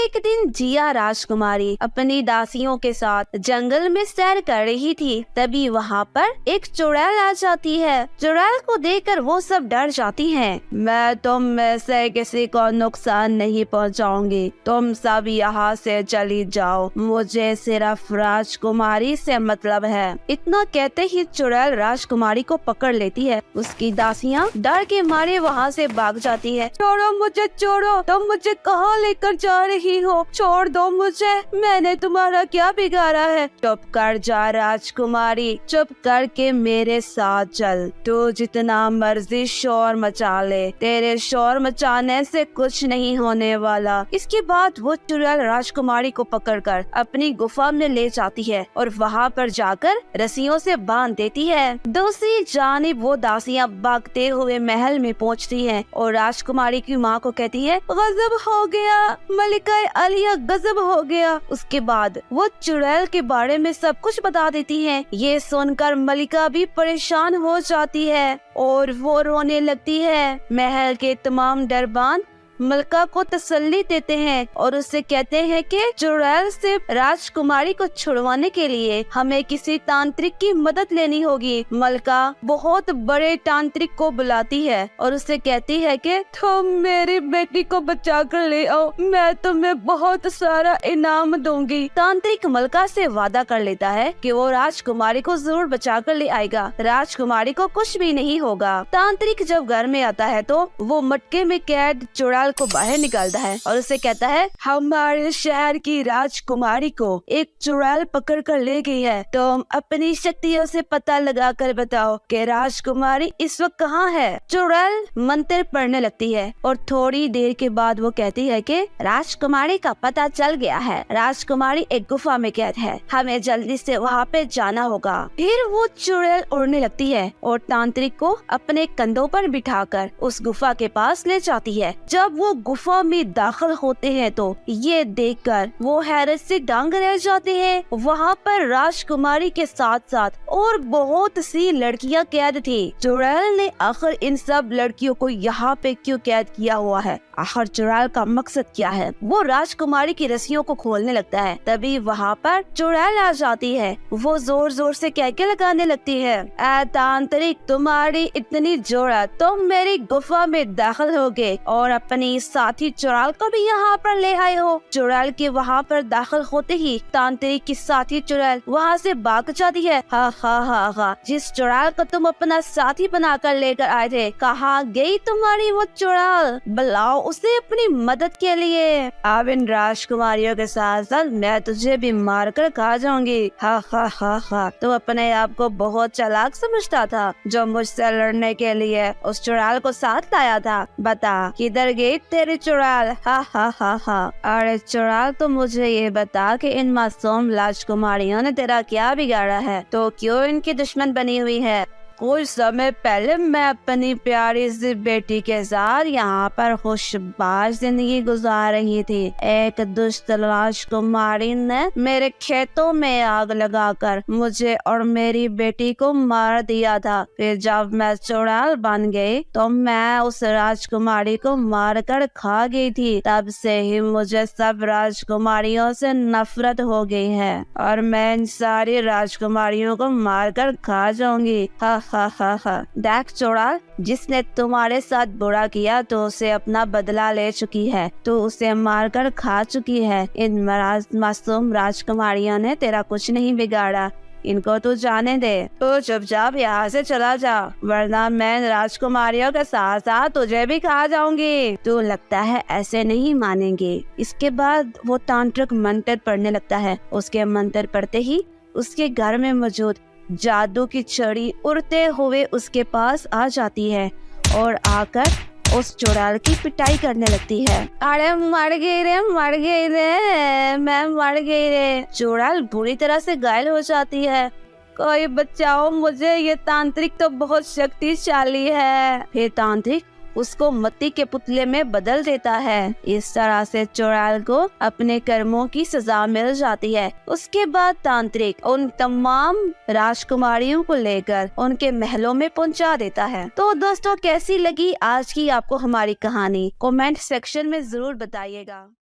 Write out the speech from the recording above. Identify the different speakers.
Speaker 1: एक दिन जिया राजकुमारी अपनी दासियों के साथ जंगल में सैर कर रही थी। तभी वहाँ पर एक चुड़ैल आ जाती है। चुड़ैल को देखकर वो सब डर जाती हैं। मैं तुम में से किसी को नुकसान नहीं पहुँचाऊंगी, तुम सब यहाँ से चली जाओ, मुझे सिर्फ राजकुमारी से मतलब है। इतना कहते ही चुड़ैल राजकुमारी को पकड़ लेती है। उसकी दासियाँ डर के मारे वहाँ से भाग जाती है। छोड़ो मुझे, छोड़ो, तुम मुझे कहाँ लेकर जा रही हो? छोड़ दो मुझे, मैंने तुम्हारा क्या बिगाड़ा है? चुप कर जा राजकुमारी, चुप करके मेरे साथ चल। तू जितना मर्जी शोर मचा ले, तेरे शोर मचाने से कुछ नहीं होने वाला। इसके बाद वो चुड़ैल राजकुमारी को पकड़कर अपनी गुफा में ले जाती है और वहाँ पर जाकर रस्सियों से बांध देती है। दूसरी जानिब वो दासियाँ भागते हुए महल में पहुँचती हैं और राजकुमारी की माँ को कहती है, गजब हो गया मलिका आलिया, गजब हो गया। उसके बाद वो चुड़ैल के बारे में सब कुछ बता देती है। ये सुनकर मलिका भी परेशान हो जाती है और वो रोने लगती है। महल के तमाम दरबान मलिका को तसल्ली देते हैं और उससे कहते हैं कि चुड़ैल से राजकुमारी को छुड़वाने के लिए हमें किसी तांत्रिक की मदद लेनी होगी। मलिका बहुत बड़े तांत्रिक को बुलाती है और उससे कहती है कि तुम मेरी बेटी को बचा कर ले आओ, मैं तुम्हें बहुत सारा इनाम दूंगी। तांत्रिक मलिका से वादा कर लेता है कि वो राजकुमारी को जरूर बचा कर ले आएगा, राजकुमारी को कुछ भी नहीं होगा। तांत्रिक जब घर में आता है तो वो मटके में कैद चुड़ैल को बाहर निकालता है और उसे कहता है, हमारे शहर की राजकुमारी को एक चुड़ैल पकड़ कर ले गई है। तुम अपनी शक्तियों से पता लगा कर बताओ कि राजकुमारी इस वक्त कहाँ है। चुड़ैल मंत्र पढ़ने लगती है और थोड़ी देर के बाद वो कहती है कि राजकुमारी का पता चल गया है, राजकुमारी एक गुफा में कैद है, हमें जल्दी से वहाँ पे जाना होगा। फिर वो चुड़ैल उड़ने लगती है और तांत्रिक को अपने कंधों पर बिठाकर उस गुफा के पास ले जाती है। जब वो गुफा में दाखिल होते हैं तो ये देखकर वो हैरत से दंग रह जाते हैं। वहाँ पर राजकुमारी के साथ साथ और बहुत सी लड़कियाँ कैद थी। चुड़ैल ने आखिर इन सब लड़कियों को यहाँ पे क्यों कैद किया हुआ है? आखिर चुड़ैल का मकसद क्या है? वो राजकुमारी की रस्सियों को खोलने लगता है। तभी वहाँ पर चुड़ैल आ जाती है। वो जोर जोर से कहके लगाने लगती है, ऐ तांत्रिक, तुम्हारी इतनी जुर्रत, तुम मेरी गुफा में दाखिल हो गए और अपनी साथी चुड़ैल को भी यहाँ पर ले आए हो। चुड़ैल के वहाँ पर दाखिल होते ही तांत्रिक की साथी चुड़ैल वहाँ से भाग जाती है। हा हा हा हा, जिस चुड़ैल को तुम अपना साथी बनाकर लेकर आए थे, कहाँ गई तुम्हारी वो चुड़ैल? बुलाओ उसे अपनी मदद के लिए। अब इन राजकुमारियों के साथ साथ मैं तुझे भी मार कर खा जाऊंगी। हा हा हा हा, तू अपने आप को बहुत चालाक समझता था जो मुझसे लड़ने के लिए उस चुड़ैल को साथ लाया था। बता किधर गई तेरी चुड़ैल? हा हा हा हा। अरे चुड़ैल, तो मुझे ये बता कि इन मासूम राजकुमारियों ने तेरा क्या बिगाड़ा है, तो क्यों इनकी दुश्मन बनी हुई है? कुछ समय पहले मैं अपनी प्यारी सी बेटी के साथ यहाँ पर खुशबाश जिंदगी गुजार रही थी। एक दुष्ट राजकुमारी ने मेरे खेतों में आग लगाकर मुझे और मेरी बेटी को मार दिया था। फिर जब मैं चुड़ैल बन गई तो मैं उस राजकुमारी को मार कर खा गई थी। तब से ही मुझे सब राजकुमारियों से नफरत हो गई है और मैं इन सारी राजकुमारियों को मार कर खा जाऊंगी। हा हा हा हा। देख चुड़ैल, जिसने तुम्हारे साथ बुरा किया तो उसे अपना बदला ले चुकी है, तो उसे मारकर खा चुकी है। इन मासूम राजकुमारियों ने तेरा कुछ नहीं बिगाड़ा, इनको तू जाने दे। तो चुपचाप यहाँ से चला जा, वरना मैं राजकुमारियों के साथ साथ तुझे भी खा जाऊंगी। तू लगता है ऐसे नहीं मानेंगे। इसके बाद वो तांत्रिक मंत्र पढ़ने लगता है। उसके मंत्र पढ़ते ही उसके घर में मौजूद जादू की छड़ी उड़ते हुए उसके पास आ जाती है और आकर उस चुड़ैल की पिटाई करने लगती है। अरे मर गई रे, मर गई रे, मैं मर गई रे। चुड़ैल बुरी तरह से घायल हो जाती है। कोई बचाओ मुझे, ये तांत्रिक तो बहुत शक्तिशाली है। फिर तांत्रिक उसको मिट्टी के पुतले में बदल देता है। इस तरह से चुड़ैल को अपने कर्मों की सजा मिल जाती है। उसके बाद तांत्रिक उन तमाम राजकुमारियों को लेकर उनके महलों में पहुंचा देता है। तो दोस्तों, कैसी लगी आज की आपको हमारी कहानी? कमेंट सेक्शन में जरूर बताइएगा।